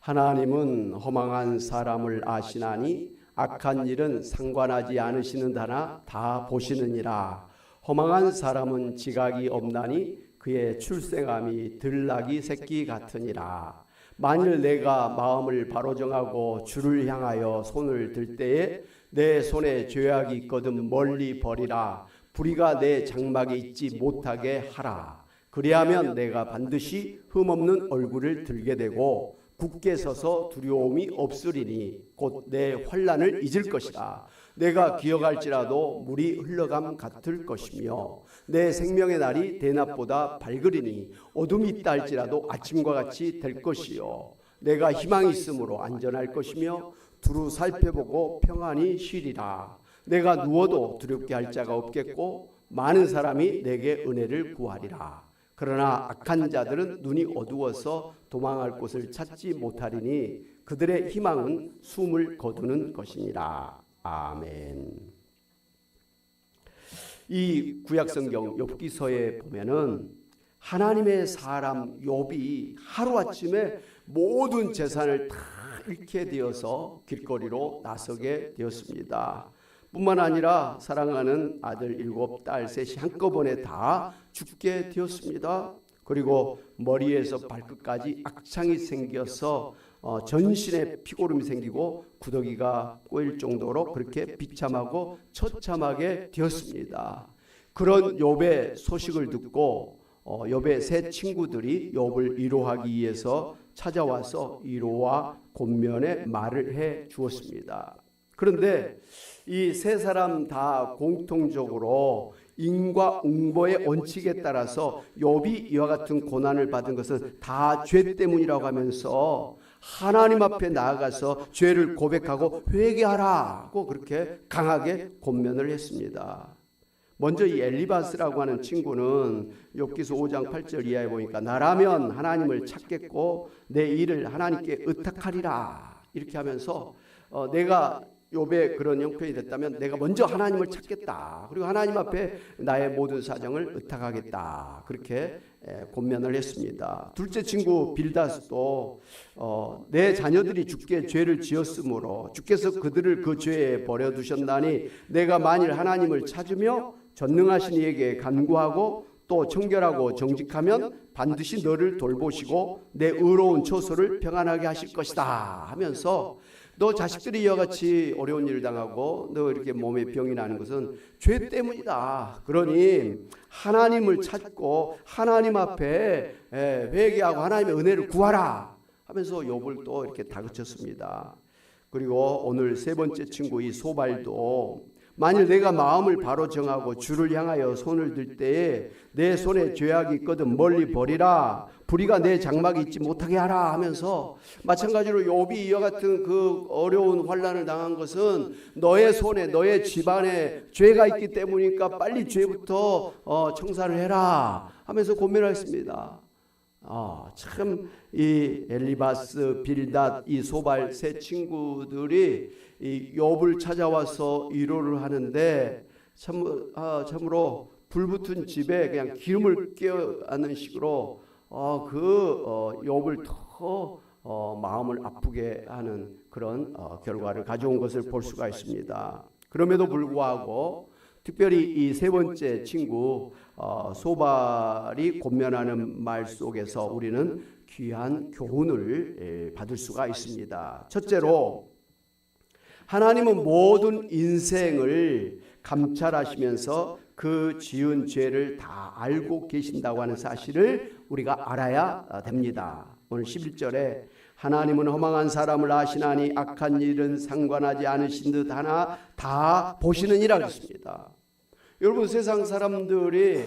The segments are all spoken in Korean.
하나님은 허망한 사람을 아시나니 악한 일은 상관하지 않으시는다나 다 보시느니라. 허망한 사람은 지각이 없나니 그의 출생함이 들나귀 새끼 같으니라. 만일 내가 마음을 바로 정하고 주를 향하여 손을 들 때에 내 손에 죄악이 있거든 멀리 버리라. 불의가 내 장막에 있지 못하게 하라. 그리하면 내가 반드시 흠없는 얼굴을 들게 되고 굳게 서서 두려움이 없으리니 곧 내 환난을 잊을 것이라. 내가 기억할지라도 물이 흘러감 같을 것이며 내 생명의 날이 대낮보다 밝으리니 어둠이 있다 할지라도 아침과 같이 될 것이요 내가 희망이 있으므로 안전할 것이며 두루 살펴보고 평안히 쉬리라. 내가 누워도 두렵게 할 자가 없겠고 많은 사람이 내게 은혜를 구하리라. 그러나 악한 자들은 눈이 어두워서 도망할 곳을 찾지 못하리니 그들의 희망은 숨을 거두는 것이니라. 아멘. 이 구약성경 욥기서에 보면은 하나님의 사람 욥이 하루아침에 모든 재산을 다 잃게 되어서 길거리로 나서게 되었습니다. 뿐만 아니라 사랑하는 아들 7, 딸 셋이 한꺼번에 다 죽게 되었습니다. 그리고 머리에서 발끝까지 악창이 생겨서 전신에 피고름이 생기고 구더기가 꼬일 정도로 그렇게 비참하고 처참하게 되었습니다. 그런 욥의 소식을 듣고 욥의 세 친구들이 욥을 위로하기 위해서 찾아와서 위로와 권면의 말을 해 주었습니다. 그런데 이 세 사람 다 공통적으로 인과응보의 원칙에 따라서 욥이 이와 같은 고난을 받은 것은 다 죄 때문이라고 하면서 하나님 앞에 나아가서 죄를 고백하고 회개하라고 그렇게 강하게 권면을 했습니다. 먼저 이 엘리바스라고 하는 친구는 욥기서 5장 8절 이하에 보니까 나라면 하나님을 찾겠고 내 일을 하나님께 의탁하리라 이렇게 하면서 내가 욥의 그런 형편이 됐다면 내가 먼저 하나님을 찾겠다. 그리고 하나님 앞에 나의 모든 사정을 의탁하겠다. 그렇게 권면을 했습니다. 둘째 친구 빌다스도 내 자녀들이 주께 죄를 지었으므로 주께서 그들을 그 죄에 버려두셨나니 내가 만일 하나님을 찾으며 전능하신 이에게 간구하고 또 청결하고 정직하면 반드시 너를 돌보시고 내 의로운 처소를 평안하게 하실 것이다 하면서 너 자식들이 이와 같이 어려운 일을 당하고 너 이렇게 몸에 병이 나는 것은 죄 때문이다. 그러니 하나님을 찾고 하나님 앞에 회개하고 하나님의 은혜를 구하라 하면서 욥을 또 이렇게 다그쳤습니다. 그리고 오늘 세 번째 친구 이 소발도 만일 내가 마음을 바로 정하고 주를 향하여 손을 들 때에 내 손에 죄악이 있거든 멀리 버리라. 불의가 내 장막에 있지 못하게 하라 하면서 마찬가지로 욥이 이와 같은 그 어려운 환난을 당한 것은 너의 손에 너의 집안에 죄가 있기 때문이니까 빨리 죄부터 청산을 해라 하면서 권면했습니다. 참 이 엘리바스, 빌닷, 이 소발 세 친구들이 이 욥을 찾아와서 위로를 하는데 참으로 불붙은 집에 그냥 기름을 끼얹는 식으로 욥을 더 마음을 아프게 하는 그런 결과를 가져온 것을 볼 수가 있습니다. 그럼에도 불구하고 특별히 이 세 번째 친구 소발이 권면하는 말 속에서 우리는 귀한 교훈을 받을 수가 있습니다. 첫째로 하나님은 모든 인생을 감찰하시면서 그 지은 죄를 다 알고 계신다고 하는 사실을 우리가 알아야 됩니다. 오늘 11절에 하나님은 허망한 사람을 아시나니 악한 일은 상관하지 않으신 듯 하나 다 보시느니라 그랬습니다. 여러분 세상 사람들이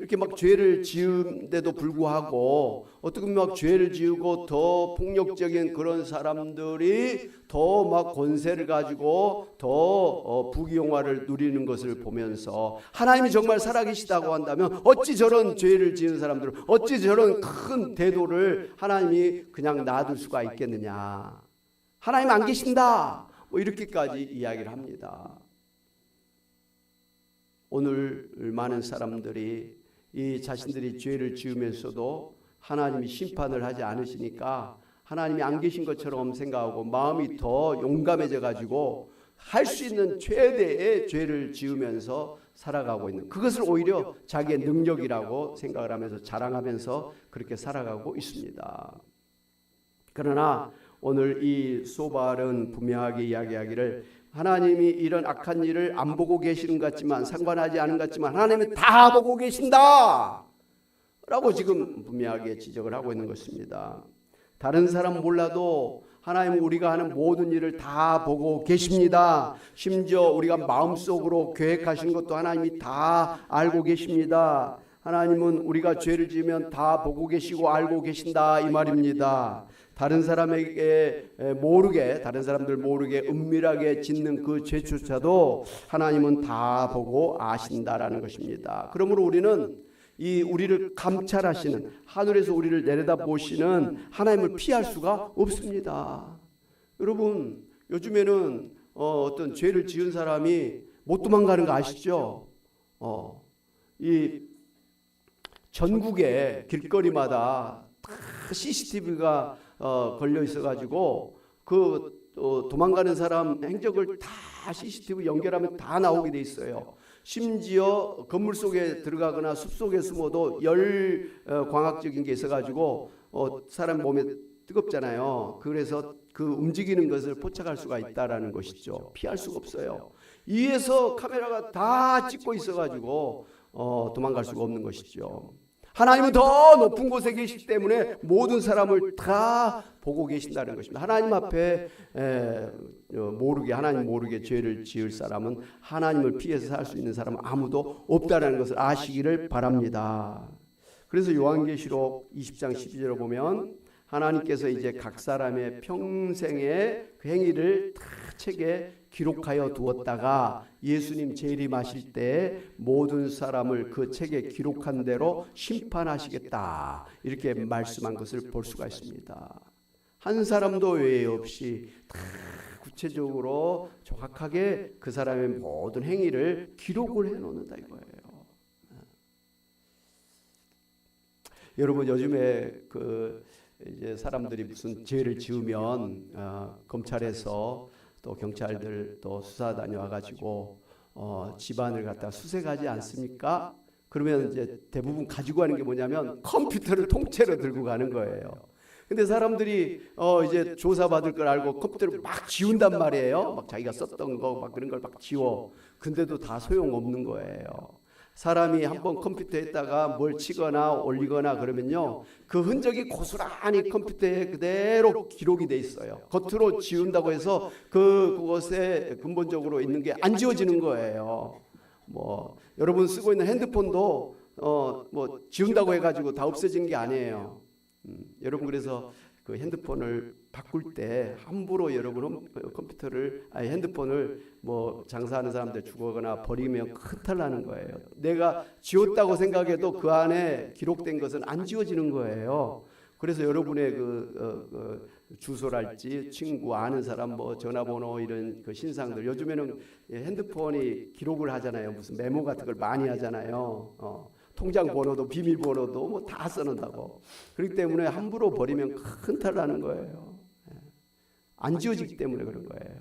이렇게 막 죄를 지은데도 불구하고 어떻게 막 죄를 지우고 더 폭력적인 그런 사람들이 더 막 권세를 가지고 더 부귀영화를 누리는 것을 보면서 하나님이 정말 살아계시다고 한다면 어찌 저런 죄를 지은 사람들은 어찌 저런 큰 대도를 하나님이 그냥 놔둘 수가 있겠느냐. 하나님 안 계신다. 뭐 이렇게까지 이야기를 합니다. 오늘 많은 사람들이 이 자신들이 죄를 지으면서도 하나님이 심판을 하지 않으시니까 하나님이 안 계신 것처럼 생각하고 마음이 더 용감해져 가지고 할 수 있는 최대의 죄를 지으면서 살아가고 있는, 그것을 오히려 자기의 능력이라고 생각을 하면서 자랑하면서 그렇게 살아가고 있습니다. 그러나 오늘 이 소발은 분명하게 이야기하기를 하나님이 이런 악한 일을 안 보고 계시는 것 같지만, 상관하지 않은 것 같지만 하나님이 다 보고 계신다 라고 지금 분명하게 지적을 하고 있는 것입니다. 다른 사람 몰라도 하나님은 우리가 하는 모든 일을 다 보고 계십니다. 심지어 우리가 마음속으로 계획하신 것도 하나님이 다 알고 계십니다. 하나님은 우리가 죄를 지으면 다 보고 계시고 알고 계신다 이 말입니다. 다른 사람에게 모르게, 다른 사람들 모르게 은밀하게 짓는 그 죄조차도 하나님은 다 보고 아신다라는 것입니다. 그러므로 우리는 이 우리를 감찰하시는, 하늘에서 우리를 내려다보시는 하나님을 피할 수가 없습니다. 여러분, 요즘에는 어떤 죄를 지은 사람이 못 도망가는 거 아시죠? 이 전국의 길거리마다 CCTV가 걸려 있어가지고 그 도망가는 사람 행적을 다 CCTV 연결하면 다 나오게 돼 있어요. 심지어 건물 속에 들어가거나 숲속에 숨어도 열 광학적인 게 있어가지고 사람 몸에 뜨겁잖아요. 그래서 그 움직이는 것을 포착할 수가 있다라는 것이죠. 피할 수가 없어요. 위에서 카메라가 다 찍고 있어가지고 도망갈 수가 없는 것이죠. 하나님은 더 높은 곳에 계시기 때문에 모든 사람을 다 보고 계신다는 것입니다. 하나님 앞에 모르게, 하나님 모르게 죄를 지을 사람은, 하나님을 피해서 살 수 있는 사람은 아무도 없다는 것을 아시기를 바랍니다. 그래서 요한계시록 20장 12절을 보면 하나님께서 이제 각 사람의 평생의 그 행위를 다 책에 기록하여 두었다가 예수님 재림하실 때 모든 사람을 그 책에 기록한 대로 심판하시겠다, 이렇게 말씀한 것을 볼 수가 있습니다. 한 사람도 외에 없이 다 구체적으로 정확하게 그 사람의 모든 행위를 기록을 해놓는다 이거예요. 여러분, 요즘에 이제 사람들이 무슨 죄를 지으면 검찰에서 또 경찰들 또 수사단이 와가지고 집안을 갖다 수색하지 않습니까? 그러면 이제 대부분 가지고 가는 게 뭐냐면 컴퓨터를 통째로 들고 가는 거예요. 근데 사람들이 이제 조사받을 걸 알고 컴퓨터를 막 지운단 말이에요. 막 자기가 썼던 거 막 그런 걸 막 지워. 근데도 다 소용없는 거예요. 사람이 한번 컴퓨터에다가 뭘 치거나 올리거나 그러면요, 그 흔적이 고스란히 컴퓨터에 그대로 기록이 돼 있어요. 겉으로 지운다고 해서 그곳에 근본적으로 있는 게 안 지워지는 거예요. 뭐 여러분 쓰고 있는 핸드폰도 뭐 지운다고 해가지고 다 없어진 게 아니에요. 여러분, 그래서 그 핸드폰을 바꿀 때 함부로 여러분은 핸드폰을 뭐 장사하는 사람들 주거나 버리면 큰탈 나는 거예요. 내가 지웠다고 생각해도 그 안에 기록된 것은 안 지워지는 거예요. 그래서 여러분의 주소랄지 친구, 아는 사람, 뭐 전화번호, 이런 그 신상들, 요즘에는 핸드폰이 기록을 하잖아요. 무슨 메모 같은 걸 많이 하잖아요. 통장 번호도 비밀번호도 뭐 다 써놓는다고. 그렇기 때문에 함부로 버리면 큰 탈 나는 거예요. 안 지워지기 때문에 그런 거예요.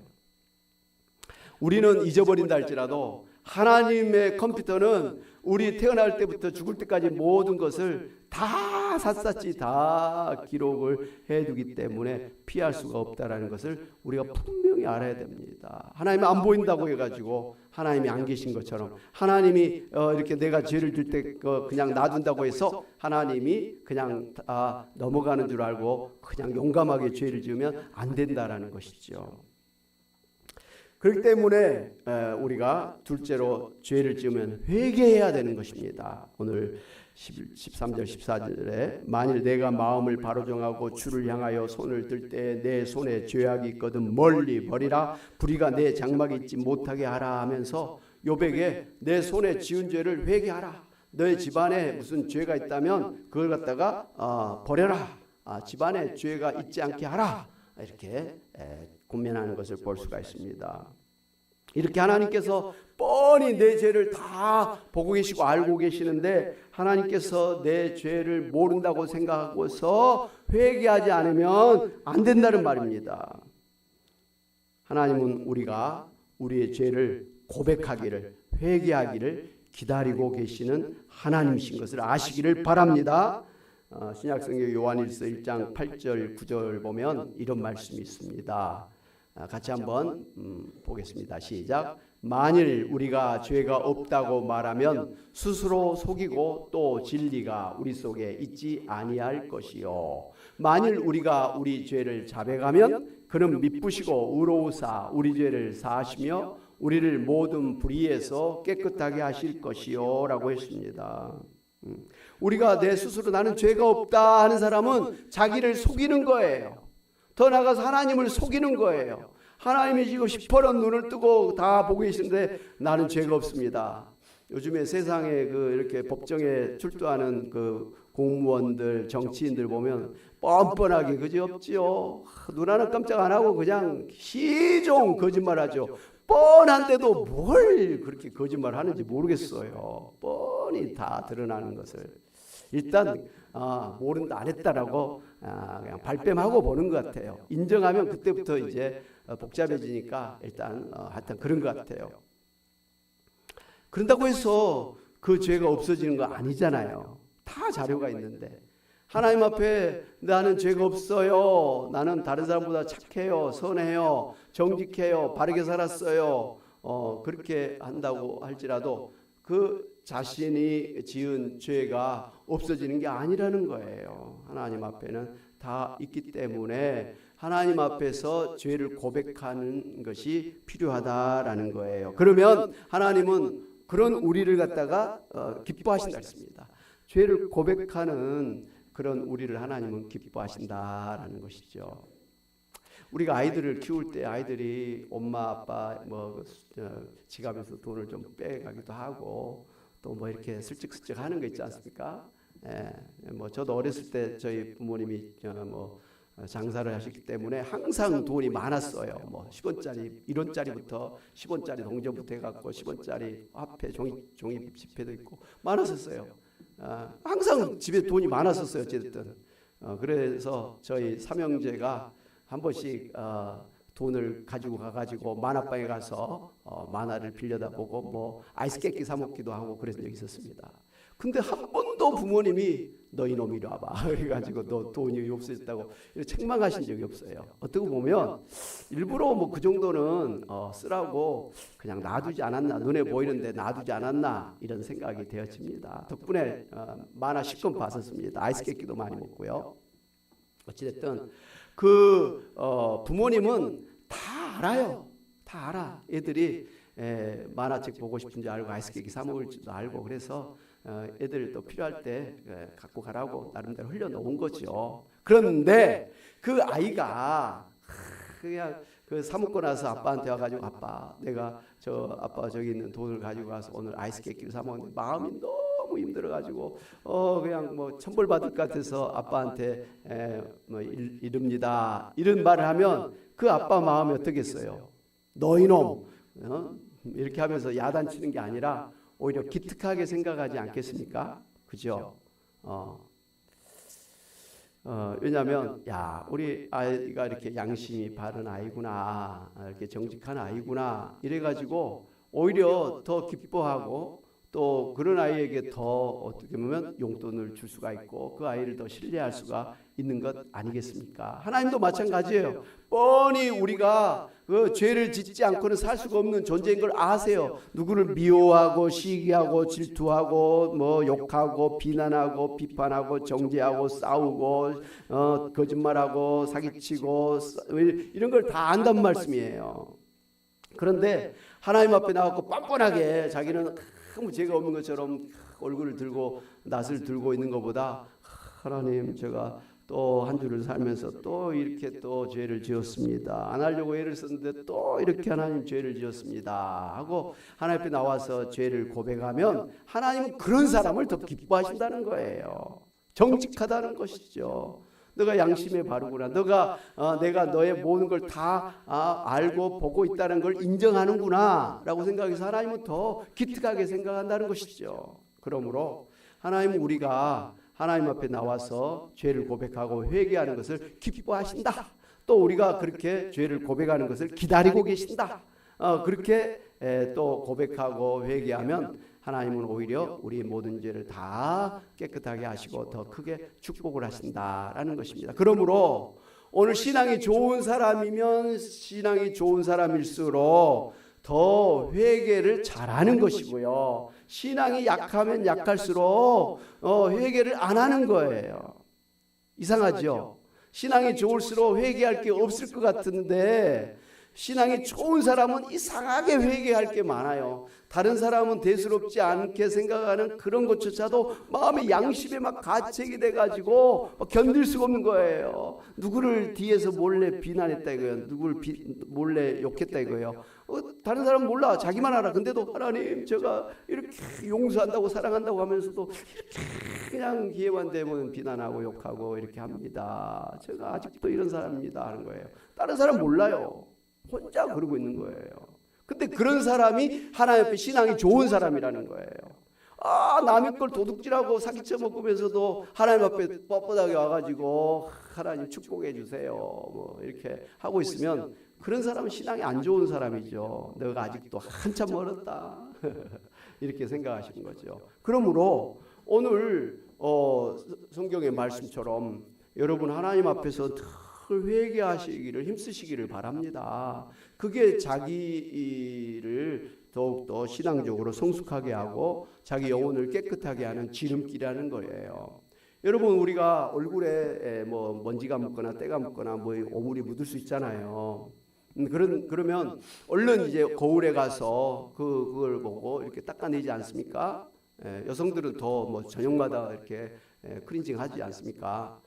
우리는 잊어버린다 할지라도 하나님의 컴퓨터는 우리 태어날 때부터 죽을 때까지 모든 것을 다 샅샅이 다 기록을 해두기 때문에 피할 수가 없다라는 것을 우리가 분명히 알아야 됩니다. 하나님이 안 보인다고 해가지고 하나님이 안 계신 것처럼, 하나님이 이렇게 내가 죄를 질 때 그냥 놔둔다고 해서 하나님이 그냥 넘어가는 줄 알고 그냥 용감하게 죄를 지으면 안 된다라는 것이죠. 그렇기 때문에 우리가 둘째로 죄를 지으면 회개해야 되는 것입니다. 오늘 13절 14절에 만일 내가 마음을 바로 정하고 주를 향하여 손을 들 때 내 손에 죄악이 있거든 멀리 버리라, 불의가 내 장막에 있지 못하게 하라 하면서 욥에게 내 손에 지은 죄를 회개하라, 너의 집안에 무슨 죄가 있다면 그걸 갖다가 버려라, 집안에 죄가 있지 않게 하라, 이렇게 권면하는 것을 볼 수가 있습니다. 이렇게 하나님께서 뻔히 내 죄를 다 보고 계시고 알고 계시는데 하나님께서 내 죄를 모른다고 생각하고서 회개하지 않으면 안 된다는 말입니다. 하나님은 우리가 우리의 죄를 고백하기를, 회개하기를 기다리고 계시는 하나님이신 것을 아시기를 바랍니다. 신약성경 요한일서 1장 8절 9절 보면 이런 말씀이 있습니다. 같이 한번 보겠습니다. 시작. 만일 우리가 죄가 없다고 말하면 스스로 속이고 또 진리가 우리 속에 있지 아니할 것이요. 만일 우리가 우리 죄를 자백하면 그는 미쁘시고 의로우사 우리 죄를 사하시며 우리를 모든 불의에서 깨끗하게 하실 것이요 라고 했습니다. 우리가 내 스스로 나는 죄가 없다 하는 사람은 자기를 속이는 거예요. 더 나아가서 하나님을 속이는 거예요. 하나님이 지금 시퍼런 눈을 뜨고 다 보고 계시는데 나는 죄가 없습니다. 요즘에 세상에 이렇게 법정에 출두하는 공무원들, 정치인들 보면 뻔뻔하게 그지 없지요. 눈 하나 깜짝 안 하고 그냥 시종 거짓말하죠. 뻔한데도 뭘 그렇게 거짓말하는지 모르겠어요. 뻔히 다 드러나는 것을 일단 모른다 안 했다라고 그냥 발뺌하고 보는 것 같아요. 인정하면 그때부터 이제 복잡해지니까 일단 하여튼 그런 것 같아요. 그런다고 해서 그 죄가 없어지는 거 아니잖아요. 다 자료가 있는데 하나님 앞에 나는 죄가 없어요. 나는 다른 사람보다 착해요. 선해요. 정직해요. 바르게 살았어요. 그렇게 한다고 할지라도 그 자신이 지은 죄가 없어지는 게 아니라는 거예요. 하나님 앞에는 다 있기 때문에 하나님 앞에서 죄를 고백하는 것이 필요하다라는 거예요. 그러면 하나님은 그런 우리를 갖다가 기뻐하신다 했습니다. 죄를 고백하는 그런 우리를 하나님은 기뻐하신다라는 것이죠. 우리가 아이들을 키울 때 아이들이 엄마 아빠 지갑에서 돈을 좀 빼가기도 하고 또 이렇게 슬쩍슬쩍 하는 거 있지 않습니까? 저도 어렸을 때 저희 부모님이 장사를 하셨기 때문에 항상 돈이 많았어요. 10원짜리 1원짜리부터 10원짜리 동전부터 해갖고 10원짜리 화폐 종이 지폐도 있고 많았었어요. 항상 집에 돈이 많았었어요. 어쨌든 그래서 저희 삼형제가 한 번씩 돈을 가지고 가가지고 만화방에 가서 만화를 빌려다 보고 아이스 깨끼 사 먹기도 하고 그런 적이 있었습니다. 근데 한 번도 부모님이 너 이놈 이리 와봐 그래가지고 너 돈이 없어졌다고 책망하신 적이 없어요. 어떻게 보면 일부러 그 정도는 쓰라고 그냥 놔두지 않았나, 눈에 보이는데 놔두지 않았나 이런 생각이 되어집니다. 덕분에 만화 10권 봤었습니다. 아이스 깨끼도 많이 먹고요. 어찌됐든 부모님은 다 알아요. 다 알아. 애들이 만화책 보고 싶은지 알고 아이스 깨끼 사 먹을 줄도 알고 그래서 애들 또 필요할 때 갖고 가라고 나름대로 흘려놓은 거죠. 그런데 그 아이가 그냥 사 먹고 나서 아빠한테 와가지고 아빠 내가 아빠 저기 있는 돈을 가지고 가서 오늘 아이스 깨끼를 사 먹는데 마음이 너무 힘들어가지고 그냥 천벌 받을 것 같아서 아빠한테 이릅니다. 이런 말을 하면 그 아빠 마음이 어떻겠어요? 너 이놈 이렇게 하면서 야단치는 게 아니라 오히려 기특하게 생각하지 않겠습니까? 그죠? 왜냐하면 우리 아이가 이렇게 양심이 바른 아이구나, 이렇게 정직한 아이구나 이래가지고 오히려 더 기뻐하고 또 그런 아이에게 더 어떻게 보면 용돈을 줄 수가 있고 그 아이를 더 신뢰할 수가 있는 것 아니겠습니까? 하나님도 마찬가지예요. 뻔히 우리가 그 죄를 짓지 않고는 살 수가 없는 존재인 걸 아세요. 누구를 미워하고 시기하고 질투하고 욕하고 비난하고 비판하고 정죄하고 싸우고 거짓말하고 사기치고 이런 걸 다 안단 말씀이에요. 그런데 하나님 앞에 나와서 뻔뻔하게 자기는 아무 죄가 없는 것처럼 얼굴을 들고 낯을 들고 있는 것보다 하나님 제가 또 한 주를 살면서 또 이렇게 또 죄를 지었습니다. 안 하려고 애를 썼는데 또 이렇게 하나님 죄를 지었습니다 하고 하나님 앞에 나와서 죄를 고백하면 하나님은 그런 사람을 더 기뻐하신다는 거예요. 정직하다는 것이죠. 너가 양심에 바르구나. 내가 너의 모든 걸 다 알고 보고 있다는 걸 인정하는구나 라고 생각해서 하나님은 더 기특하게 생각한다는 것이죠. 그러므로 하나님은 우리가 하나님 앞에 나와서 죄를 고백하고 회개하는 것을 기뻐하신다. 또 우리가 그렇게 죄를 고백하는 것을 기다리고 계신다. 그렇게 또 고백하고 회개하면 하나님은 오히려 우리의 모든 죄를 다 깨끗하게 하시고 더 크게 축복을 하신다라는 것입니다. 그러므로 오늘 신앙이 좋은 사람이면 신앙이 좋은 사람일수록 더 회개를 잘하는 것이고요. 신앙이 약하면 약할수록 회개를 안 하는 거예요. 이상하죠? 신앙이 좋을수록 회개할 게 없을 것 같은데 신앙이 좋은 사람은 이상하게 회개할 게 많아요. 다른 사람은 대수롭지 않게 생각하는 그런 것조차도 마음의 양심에 막 가책이 돼가지고 견딜 수가 없는 거예요. 누구를 뒤에서 몰래 비난했다 이거예요. 누구를 몰래 욕했다 이거예요. 다른 사람은 몰라. 자기만 알아. 근데도 하나님 제가 이렇게 용서한다고 사랑한다고 하면서도 이렇게 그냥 기회만 되면 비난하고 욕하고 이렇게 합니다. 제가 아직도 이런 사람입니다 하는 거예요. 다른 사람 몰라요. 혼자 그러고 있는 거예요. 근데 그런 사람이 하나님 앞에 신앙이 좋은 사람이라는 거예요. 남의 걸 도둑질하고 사기쳐 먹으면서도 하나님 앞에 뻣뻣하게 와가지고 하나님 축복해 주세요 뭐 이렇게 하고 있으면 그런 사람은 신앙이 안 좋은 사람이죠. 너가 아직도 한참 멀었다 이렇게 생각하시는 거죠. 그러므로 오늘 성경의 말씀처럼 여러분 하나님 앞에서 회개하시기를 힘쓰시기를 바랍니다. 그게 자기를 더욱더 신앙적으로 성숙하게 하고 자기 영혼을 깨끗하게 하는 지름길이라는 거예요. 여러분 우리가 얼굴에 뭐 먼지가 묻거나 때가 묻거나 뭐 오물이 묻을 수 있잖아요. 그러면 얼른 이제 거울에 가서 그걸 보고 이렇게 닦아내지 않습니까? 여성들은 더 뭐 저녁마다 이렇게 클렌징 하지 않습니까?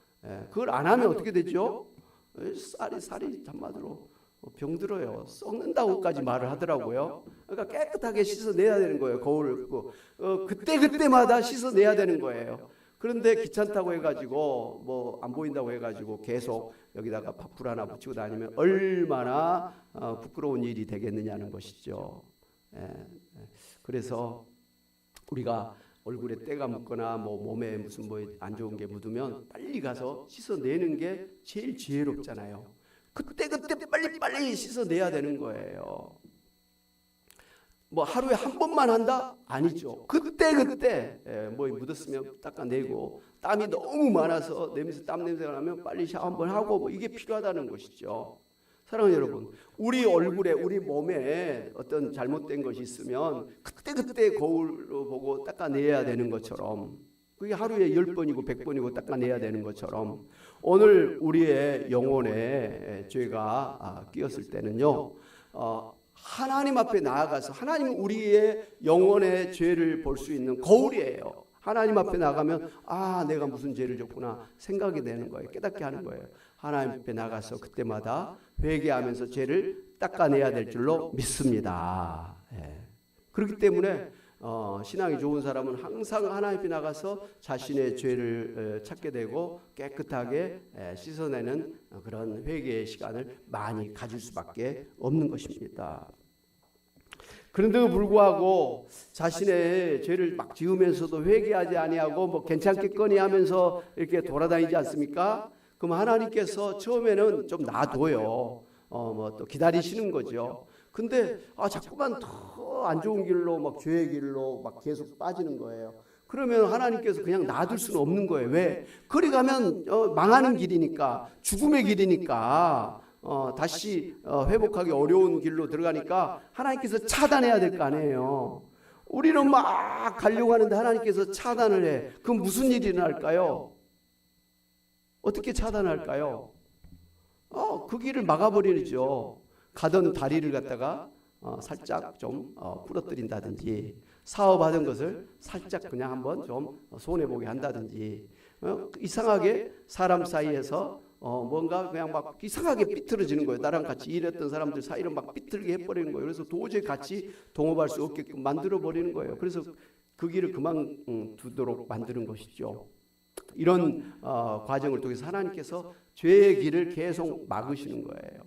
그걸 안 하면 어떻게 되죠? 살이 한마디로 병들어요. 썩는다고까지 말을 하더라고요. 그러니까 깨끗하게 씻어내야 되는 거예요. 거울을 그때마다 씻어내야 되는 거예요. 그런데 귀찮다고 해가지고 뭐 안 보인다고 해가지고 계속 여기다가 밥풀 하나 붙이고 다니면 얼마나 부끄러운 일이 되겠느냐는 것이죠. 그래서 우리가 얼굴에 때가 묻거나 뭐 몸에 무슨 뭐 안 좋은 게 묻으면 빨리 가서 씻어내는 게 제일 지혜롭잖아요. 그때 빨리 씻어내야 되는 거예요. 뭐 하루에 한 번만 한다? 아니죠. 그때 뭐 묻었으면 닦아내고 땀이 너무 많아서 땀 냄새가 나면 빨리 샤워 한번 하고 뭐 이게 필요하다는 것이죠. 사랑하는 여러분, 우리 얼굴에 우리 몸에 어떤 잘못된 것이 있으면 그때 거울로 보고 닦아내야 되는 것처럼 그게 하루에 10번이고 100번이고 닦아내야 되는 것처럼 오늘 우리의 영혼에 죄가 끼었을 때는요 하나님 앞에 나아가서 하나님은 우리의 영혼의 죄를 볼 수 있는 거울이에요. 하나님 앞에 나가면 내가 무슨 죄를 졌구나 생각이 되는 거예요. 깨닫게 하는 거예요. 하나님 앞에 나가서 그때마다 회개하면서 죄를 닦아내야 될 줄로 믿습니다. 그렇기 때문에 신앙이 좋은 사람은 항상 하나님 앞에 나가서 자신의 죄를 찾게 되고 깨끗하게 씻어내는 그런 회개의 시간을 많이 가질 수밖에 없는 것입니다. 그런데도 불구하고 자신의 죄를 막 지으면서도 회개하지 아니하고 뭐 괜찮겠거니 하면서 이렇게 돌아다니지 않습니까? 그럼 하나님께서 처음에는 좀 놔둬요. 뭐 또 기다리시는 거죠. 근데 자꾸만 더 안 좋은 길로 막 죄의 길로 막 계속 빠지는 거예요. 그러면 하나님께서 그냥 놔둘 수는 없는 거예요. 왜? 그리 가면 망하는 길이니까, 죽음의 길이니까, 다시 회복하기 어려운 길로 들어가니까 하나님께서 차단해야 될 거 아니에요. 우리는 막 가려고 하는데 하나님께서 차단을 해. 그럼 무슨 일이 일어날까요? 어떻게 차단할까요? 그 길을 막아버리죠. 가던 다리를 갖다가 살짝 좀 부러뜨린다든지 사업하던 것을 살짝 그냥 한번 좀 손해보게 한다든지 이상하게 사람 사이에서 뭔가 그냥 막 이상하게 삐뚤어지는 거예요. 나랑 같이 일했던 사람들 사이를 막 삐뚤게 해버리는 거예요. 그래서 도저히 같이 동업할 수 없게끔 만들어버리는 거예요. 그래서 그 길을 그만 두도록 만드는 것이죠. 이런 과정을 통해서 하나님께서 죄의 길을 계속 막으시는 거예요.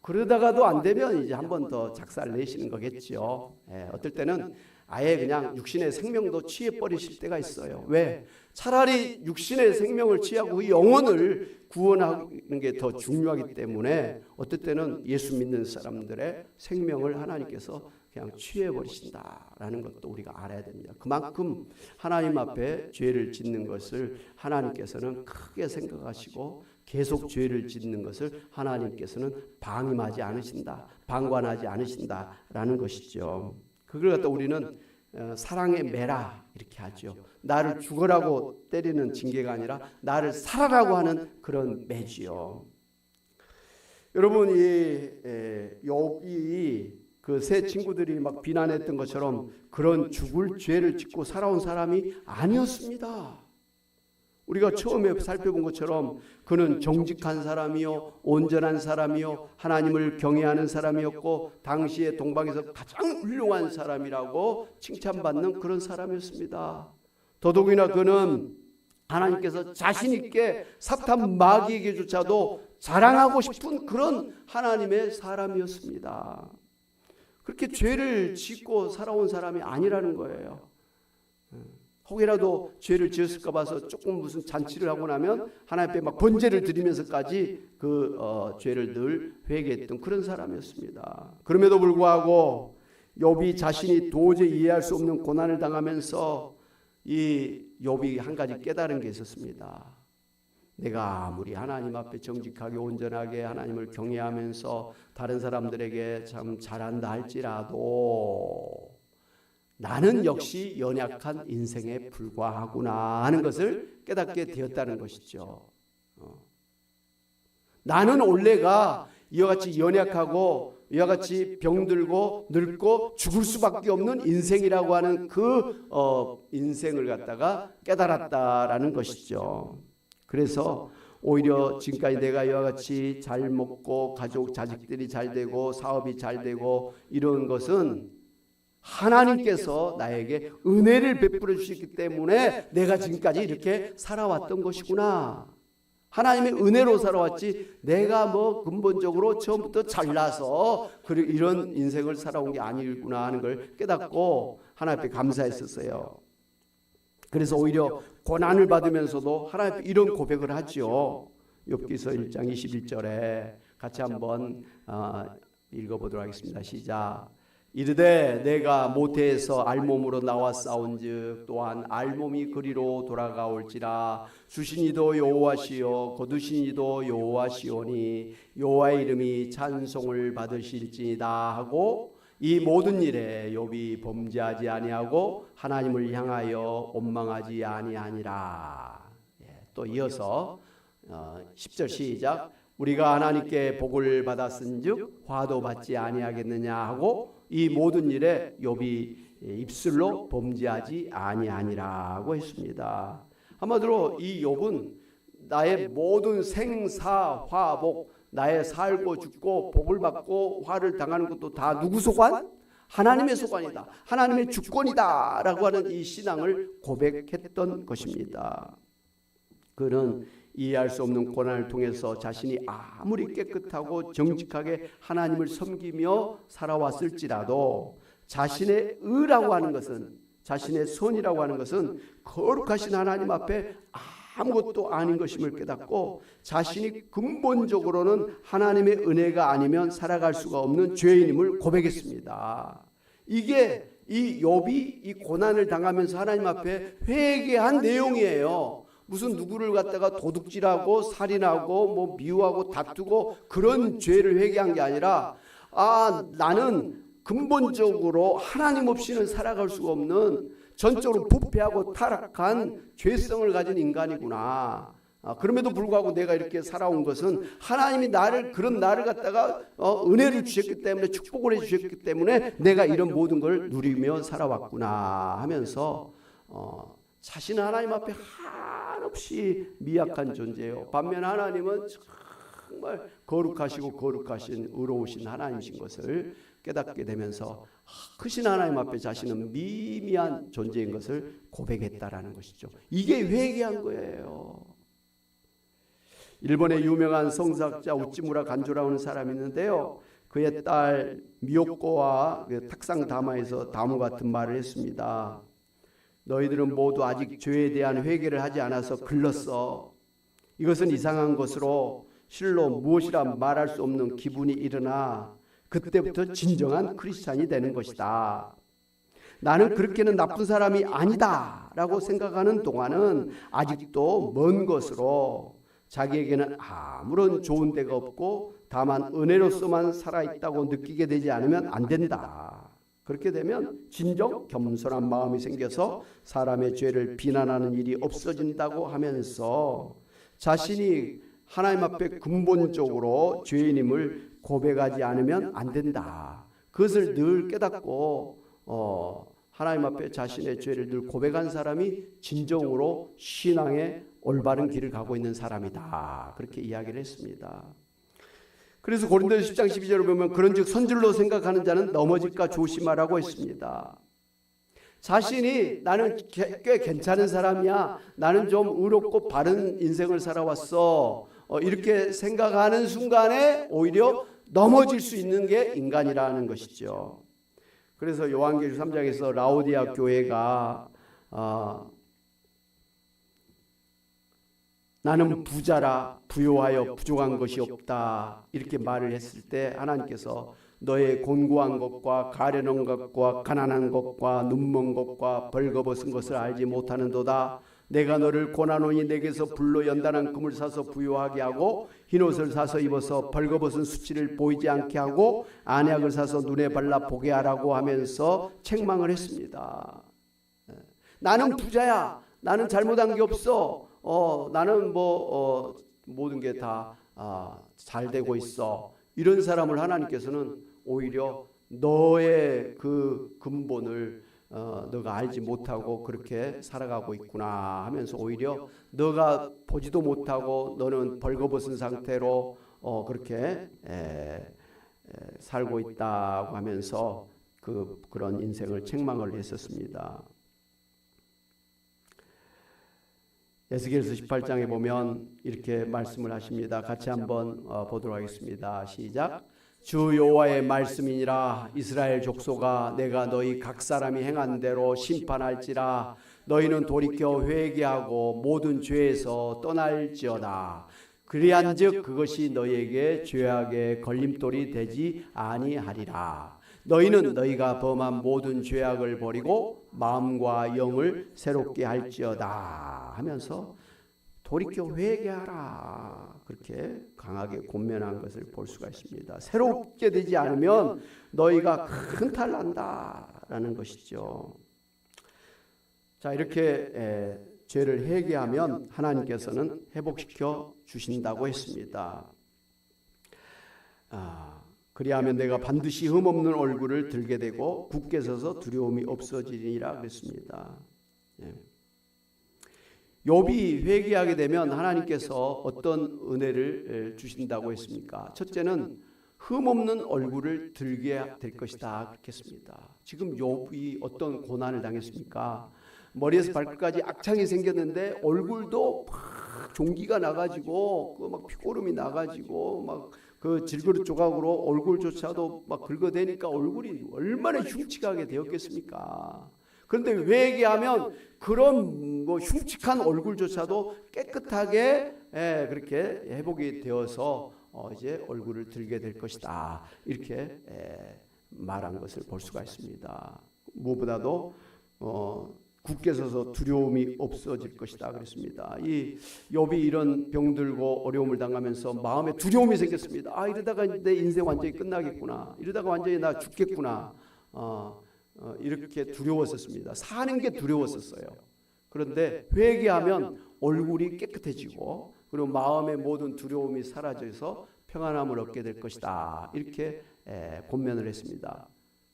그러다가도 안 되면 이제 한 번 더 작살 내시는 거겠죠. 어떨 때는 아예 그냥 육신의 생명도 취해버리실 때가 있어요. 왜? 차라리 육신의 생명을 취하고 그 영혼을 구원하는 게 더 중요하기 때문에 어떨 때는 예수 믿는 사람들의 생명을 하나님께서 그냥 취해버리신다라는 것도 우리가 알아야 됩니다. 그만큼 하나님 앞에 죄를 짓는 것을 하나님께서는 크게 생각하시고 계속 죄를 짓는 것을 하나님께서는 방임하지 않으신다, 방관하지 않으신다라는 것이죠. 그걸 갖다 우리는 사랑의 매라 이렇게 하죠. 나를 죽으라고 때리는 징계가 아니라 나를 살아라고 하는 그런 매지요. 여러분, 이 욥이 그 세 친구들이 막 비난했던 것처럼 그런 죽을 죄를 짓고 살아온 사람이 아니었습니다. 우리가 처음에 살펴본 것처럼 그는 정직한 사람이요, 온전한 사람이요, 하나님을 경외하는 사람이었고 당시에 동방에서 가장 훌륭한 사람이라고 칭찬받는 그런 사람이었습니다. 더더욱이나 그는 하나님께서 자신 있게 사탄 마귀에게조차도 자랑하고 싶은 그런 하나님의 사람이었습니다. 그렇게 죄를 짓고 살아온 사람이 아니라는 거예요. 혹이라도 죄를 지었을까 봐서 조금 무슨 잔치를 하고 나면 하나님 앞에 막 번제를 드리면서까지 그 죄를 늘 회개했던 그런 사람이었습니다. 그럼에도 불구하고 욥이 자신이 도저히 이해할 수 없는 고난을 당하면서 이 욥이 한 가지 깨달은 게 있었습니다. 내가 아무리 하나님 앞에 정직하게 온전하게 하나님을 경외하면서 다른 사람들에게 참 잘한다 할지라도 나는 역시 연약한 인생에 불과하구나 하는 것을 깨닫게 되었다는 것이죠. 나는 원래가 이와 같이 연약하고 이와 같이 병들고 늙고 죽을 수밖에 없는 인생이라고 하는 그 인생을 갖다가 깨달았다라는 것이죠. 그래서 오히려 지금까지 내가 이와 같이 잘 먹고 가족 자식들이 잘 되고 사업이 잘 되고 이런 것은 하나님께서 나에게 은혜를 베풀어 주셨기 때문에 내가 지금까지 이렇게 살아왔던 것이구나. 하나님의 은혜로 살아왔지 내가 뭐 근본적으로 처음부터 잘나서 이런 인생을 살아온 게 아니구나 하는 걸 깨닫고 하나님 앞에 감사했었어요. 그래서 오히려 고난을 받으면서도 하나님 앞에 이런 고백을 하죠. 욥기서 1장 21절에 같이 한번 읽어보도록 하겠습니다. 시작. 이르되 내가 모태에서 알몸으로 나와 싸운즉 또한 알몸이 그리로 돌아가올지라 주신 이도 여호와시요 거두신 이도 여호와시오니 여호와의 이름이 찬송을 받으실지니이다 하고 이 모든 일에 욥이 범죄하지 아니하고 하나님을 향하여 원망하지 아니하니라. 또 이어서 10절 시작. 우리가 하나님께 복을 받았은즉 화도 받지 아니하겠느냐 하고 이 모든 일에 욥이 입술로 범죄하지 아니하니라고 했습니다. 한마디로 이 욥은 나의 모든 생사화복, 나의 살고 죽고 복을 받고 화를 당하는 것도 다 누구 소관? 하나님의 소관이다. 하나님의 주권이다 라고 하는 이 신앙을 고백했던 것입니다. 그는 이해할 수 없는 고난을 통해서 자신이 아무리 깨끗하고 정직하게 하나님을 섬기며 살아왔을지라도 자신의 의라고 하는 것은, 자신의 선이라고 하는 것은 거룩하신 하나님 앞에 아무것도 아닌 것임을 깨닫고 자신이 근본적으로는 하나님의 은혜가 아니면 살아갈 수가 없는 죄인임을 고백했습니다. 이게 이 욥이 이 고난을 당하면서 하나님 앞에 회개한 내용이에요. 무슨 누구를 갖다가 도둑질하고 살인하고 뭐 미워하고 다투고 그런 죄를 회개한 게 아니라 나는 근본적으로 하나님 없이는 살아갈 수가 없는 전적으로 부패하고 타락한 죄성을 가진 인간이구나. 그럼에도 불구하고 내가 이렇게 살아온 것은 하나님이 그런 나를 갖다가 은혜를 주셨기 때문에 축복을 해주셨기 때문에 내가 이런 모든 걸 누리며 살아왔구나 하면서 자신은 하나님 앞에 한없이 미약한 존재예요. 반면 하나님은 정말 거룩하시고 거룩하신 의로우신 하나님이신 것을 깨닫게 되면서 크신 하나님 앞에 자신은 미미한 존재인 것을 고백했다라는 것이죠. 이게 회개한 거예요. 일본의 유명한 성사학자 우찌무라 간조라는 사람이 있는데요. 그의 딸 미요코와 탁상 다마에서 다음과 같은 말을 했습니다. 너희들은 모두 아직 죄에 대한 회개를 하지 않아서 글렀어. 이것은 이상한 것으로 실로 무엇이라 말할 수 없는 기분이 일어나 그때부터 진정한 크리스찬이 되는 것이다. 나는 그렇게는 나쁜 사람이 아니다 라고 생각하는 동안은 아직도 먼 것으로 자기에게는 아무런 좋은 데가 없고 다만 은혜로서만 살아있다고 느끼게 되지 않으면 안 된다. 그렇게 되면 진정 겸손한 마음이 생겨서 사람의 죄를 비난하는 일이 없어진다고 하면서 자신이 하나님 앞에 근본적으로 죄인임을 고백하지 않으면 안 된다. 그것을 늘 깨닫고 하나님 앞에 자신의 죄를 늘 고백한 사람이 진정으로 신앙의 올바른 길을 가고 있는 사람이다. 그렇게 이야기를 했습니다. 그래서 고린도서 10장 12절을 보면 그런즉 선질로 생각하는 자는 넘어질까 조심하라고 했습니다. 자신이 나는 꽤 괜찮은 사람이야. 나는 좀 의롭고 바른 인생을 살아왔어. 이렇게 생각하는 순간에 오히려 넘어질 수 있는 게 인간이라는 것이죠. 그래서 요한계시록 3장에서 라오디아 교회가 나는 부자라 부요하여 부족한 것이 없다 이렇게 말을 했을 때 하나님께서 너의 곤고한 것과 가련한 것과 가난한 것과 눈먼 것과 벌거벗은 것을 알지 못하는도다. 내가 너를 고난하노니 내게서 불로 연단한 금을 사서 부요하게 하고 흰옷을 사서 입어서 벌거벗은 수치를 보이지 않게 하고 안약을 사서 눈에 발라 보게 하라고 하면서 책망을 했습니다. 나는 부자야. 나는 잘못한 게 없어. 나는 모든 게 다 잘 되고 있어. 이런 사람을 하나님께서는 오히려 너의 그 근본을 너가 알지 못하고 그렇게 살아가고 있구나 하면서 오히려 너가 보지도 못하고 너는 벌거벗은 상태로 그렇게 살고 있다고 하면서 그런 인생을 책망을 했었습니다. 에스겔서 18장에 보면 이렇게 말씀을 하십니다. 같이 한번 보도록 하겠습니다. 시작. 주 여호와의 말씀이니라. 이스라엘 족속아 내가 너희 각 사람이 행한 대로 심판할지라. 너희는 돌이켜 회개하고 모든 죄에서 떠날지어다. 그리한즉 그것이 너희에게 죄악의 걸림돌이 되지 아니하리라. 너희는 너희가 범한 모든 죄악을 버리고 마음과 영을 새롭게 할지어다 하면서 돌이켜 회개하라 그렇게 강하게 권면한 것을 볼 수가 있습니다. 새롭게 되지 않으면 너희가 큰 탈 난다라는 것이죠. 자, 이렇게 죄를 회개하면 하나님께서는 회복시켜 주신다고 했습니다. 그리하면 내가 반드시 흠없는 얼굴을 들게 되고 굳게 서서 두려움이 없어지리라 그랬습니다. 욥이 회개하게 되면 하나님께서 어떤 은혜를 주신다고 했습니까? 첫째는 흠없는 얼굴을 들게 될 것이다 그렇게 했습니다. 지금 욥이 어떤 고난을 당했습니까? 머리에서 발끝까지 악창이 생겼는데 얼굴도 막 종기가 나가지고 막 피고름이 나가지고 막 그 질그릇 조각으로 얼굴조차도 막 긁어대니까 얼굴이 얼마나 흉측하게 되었겠습니까? 그런데 회개하면 그런 흉측한 얼굴조차도 깨끗하게 그렇게 회복이 되어서 이제 얼굴을 들게 될 것이다 이렇게 말한 것을 볼 수가 있습니다. 무엇보다도 굳게 서서 두려움이 없어질 것이다 그랬습니다. 이 욥이 이런 병들고 어려움을 당하면서 마음에 두려움이 생겼습니다. 이러다가 내 인생 완전히 끝나겠구나. 이러다가 완전히 나 죽겠구나. 이렇게 두려웠었습니다. 사는 게 두려웠었어요. 그런데 회개하면 얼굴이 깨끗해지고 그리고 마음의 모든 두려움이 사라져서 평안함을 얻게 될 것이다. 이렇게 권면을 했습니다.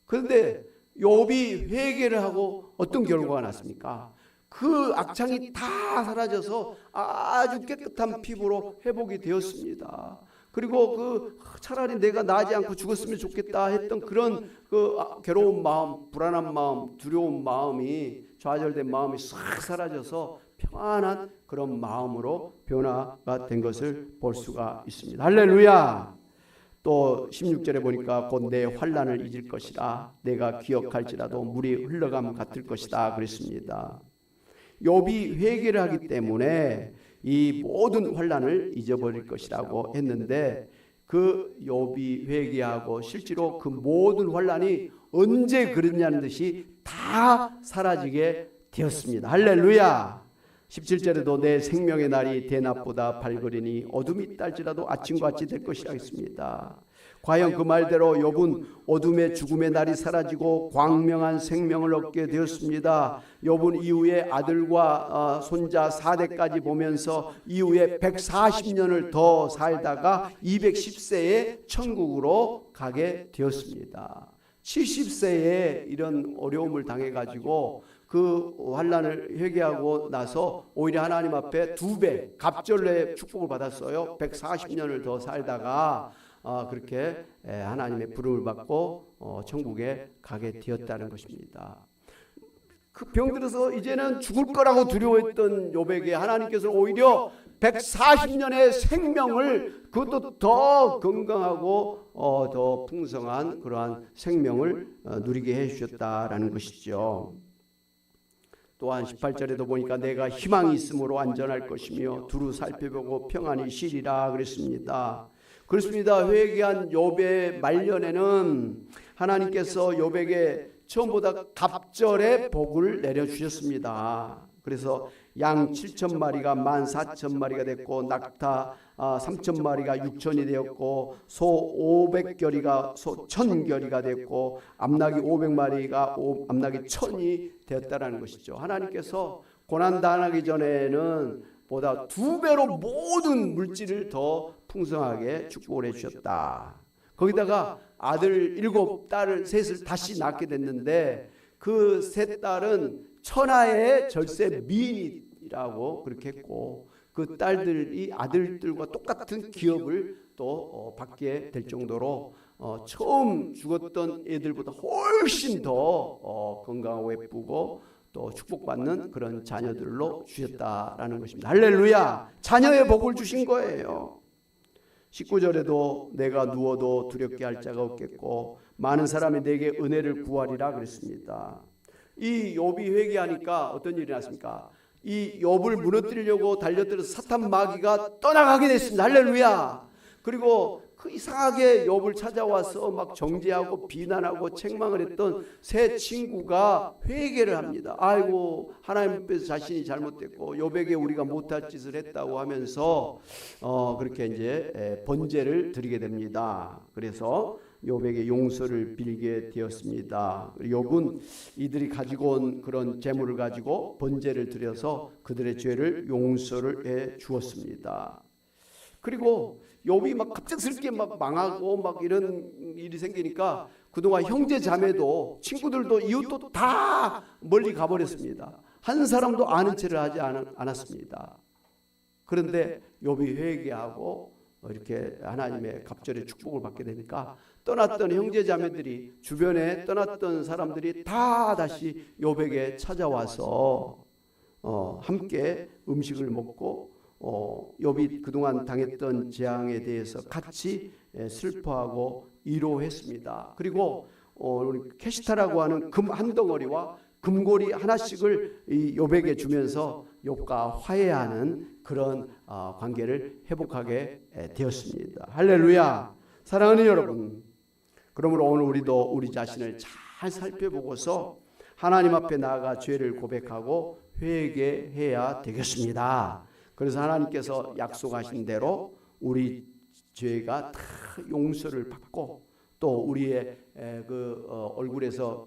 그런데 욥이 회개를 하고 어떤 결과가 났습니까? 그 악창이 다 사라져서 아주 깨끗한 피부로 회복이 되었습니다. 그리고 차라리 내가 나지 않고 죽었으면 좋겠다 했던 그런 괴로운 마음, 불안한 마음, 두려운 마음이, 좌절된 마음이 싹 사라져서 평안한 그런 마음으로 변화가 된 것을 볼 수가 있습니다. 할렐루야. 또 16절에 보니까 곧 내 환난을 잊을 것이다. 내가 기억할지라도 물이 흘러감 같을 것이다 그랬습니다. 욥이 회개를 하기 때문에 이 모든 환난을 잊어버릴 것이라고 했는데, 그 욥이 회개하고 실제로 그 모든 환난이 언제 그랬냐는 듯이 다 사라지게 되었습니다. 할렐루야. 17절에도 내 생명의 날이 대낮보다 밝으리니 어둠이 딸지라도 아침과 같이 될 것이라 했습니다. 과연 그 말대로 욥은 어둠의 죽음의 날이 사라지고 광명한 생명을 얻게 되었습니다. 욥은 이후에 아들과 손자 4대까지 보면서 이후에 140년을 더 살다가 210세에 천국으로 가게 되었습니다. 70세에 이런 어려움을 당해가지고 그 환난을 회개하고 나서 오히려 하나님 앞에 2배 갑절의 축복을 받았어요. 140년을 더 살다가 그렇게 하나님의 부름을 받고 천국에 가게 되었다는 것입니다. 그 병들어서 이제는 죽을 거라고 두려워했던 욥에게 하나님께서는 오히려 140년의 생명을, 그것도 더 건강하고 더 풍성한 그러한 생명을 누리게 해주셨다라는 것이죠. 또한 18절에도 보니까 내가 희망이 있으므로 안전할 것이며 두루 살펴보고 평안히 쉬리라 그랬습니다. 그렇습니다. 회개한 욥의 말년에는 하나님께서 욥에게 처음보다 갑절의 복을 내려주셨습니다. 그래서 양 7,000마리가 14,000마리가 됐고, 낙타 3,000마리가 6,000이 되었고, 소 500결이가 소 1,000결이가 됐고, 암낙이 500마리가 암낙이 1,000이 되었다라는 것이죠. 하나님께서 고난 당하기 전에는 보다 2배로 모든 물질을 더 풍성하게 축복을 해주셨다. 거기다가 아들 7, 딸을 3을 다시 낳게 됐는데, 그 3딸은 천하의 절세 미인이라고 그렇게 했고, 그 딸들이 아들들과 똑같은 기업을 또 받게 될 정도로 처음 죽었던 애들보다 훨씬 더 건강하고 예쁘고 또 축복받는 그런 자녀들로 주셨다라는 것입니다. 할렐루야. 자녀의 복을 주신 거예요. 19절에도 내가 누워도 두렵게 할 자가 없겠고 많은 사람이 내게 은혜를 구하리라 그랬습니다. 이 욥이 회개하니까 어떤 일이 났습니까? 이 욥을 무너뜨리려고 달려들어서 사탄 마귀가 떠나가게 됐습니다. 할렐루야. 그리고 그 이상하게 욥을 찾아와서 막 정죄하고 비난하고 책망을 했던 세 친구가 회개를 합니다. 아이고, 하나님 앞에서 자신이 잘못됐고 욥에게 우리가 못할 짓을 했다고 하면서 그렇게 이제 번제를 드리게 됩니다. 그래서 욥에게 용서를 빌게 되었습니다. 욥은 이들이 가지고 온 그런 재물을 가지고 번제를 드려서 그들의 죄를 용서를 해 주었습니다. 그리고 욥이 막 갑작스럽게 막 망하고 막 이런 일이 생기니까 그동안 형제 자매도 친구들도 이웃도 다 멀리 가버렸습니다. 한 사람도 아는 체를 하지 않았습니다. 그런데 욥이 회개하고 이렇게 하나님의 갑절의 축복을 받게 되니까 떠났던 형제 자매들이, 주변에 떠났던 사람들이 다 다시 욥에게 찾아와서 함께 음식을 먹고 욥이 그동안 당했던 재앙에 대해서 같이 슬퍼하고 위로했습니다. 그리고 우리 캐시타라고 하는 금 한 덩어리와 금고리 하나씩을 이 욥에게 주면서 욥과 화해하는 그런 관계를 회복하게 되었습니다. 할렐루야. 사랑하는 여러분, 그러므로 오늘 우리도 우리 자신을 잘 살펴보고서 하나님 앞에 나아가 죄를 고백하고 회개해야 되겠습니다. 그래서 하나님께서 약속하신 대로 우리 죄가 다 용서를 받고 또 우리의 그 얼굴에서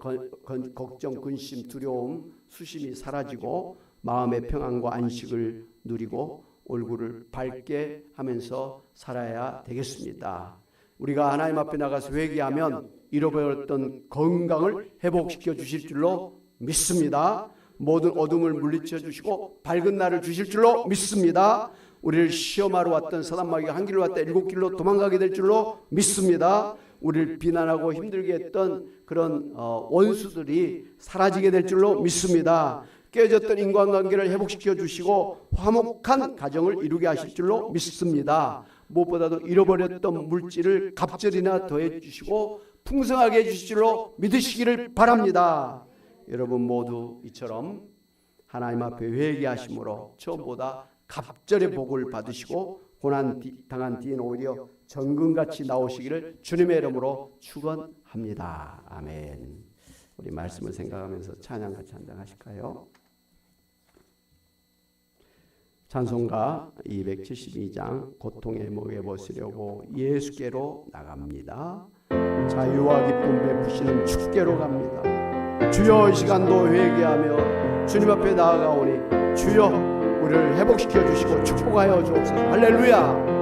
걱정, 근심, 두려움, 수심이 사라지고 마음의 평안과 안식을 누리고 얼굴을 밝게 하면서 살아야 되겠습니다. 우리가 하나님 앞에 나가서 회개하면 잃어버렸던 건강을 회복시켜 주실 줄로 믿습니다. 모든 어둠을 물리쳐 주시고 밝은 날을 주실 줄로 믿습니다. 우리를 시험하러 왔던 사단마귀가 한 길로 왔다 일곱 길로 도망가게 될 줄로 믿습니다. 우리를 비난하고 힘들게 했던 그런 원수들이 사라지게 될 줄로 믿습니다. 깨졌던 인간관계를 회복시켜 주시고 화목한 가정을 이루게 하실 줄로 믿습니다. 무엇보다도 잃어버렸던 물질을 갑절이나 더해 주시고 풍성하게 해주실 줄로 믿으시기를 바랍니다. 여러분 모두 이처럼 하나님 앞에 회개하심으로 처음보다 갑절의 복을 받으시고 고난 당한 뒤에는 오히려 정금같이 나오시기를 주님의 이름으로 축원합니다. 아멘. 우리 말씀을 생각하면서 찬양 같이 한장 하실까요? 찬송가 272장 고통의 목에 벗으려고 예수께로 나갑니다. 자유와 기쁨 베푸시는 주께로 갑니다. 주여, 이 시간도 회개하며 주님 앞에 나아가오니 주여 우리를 회복시켜 주시고 축복하여 주옵소서. 할렐루야.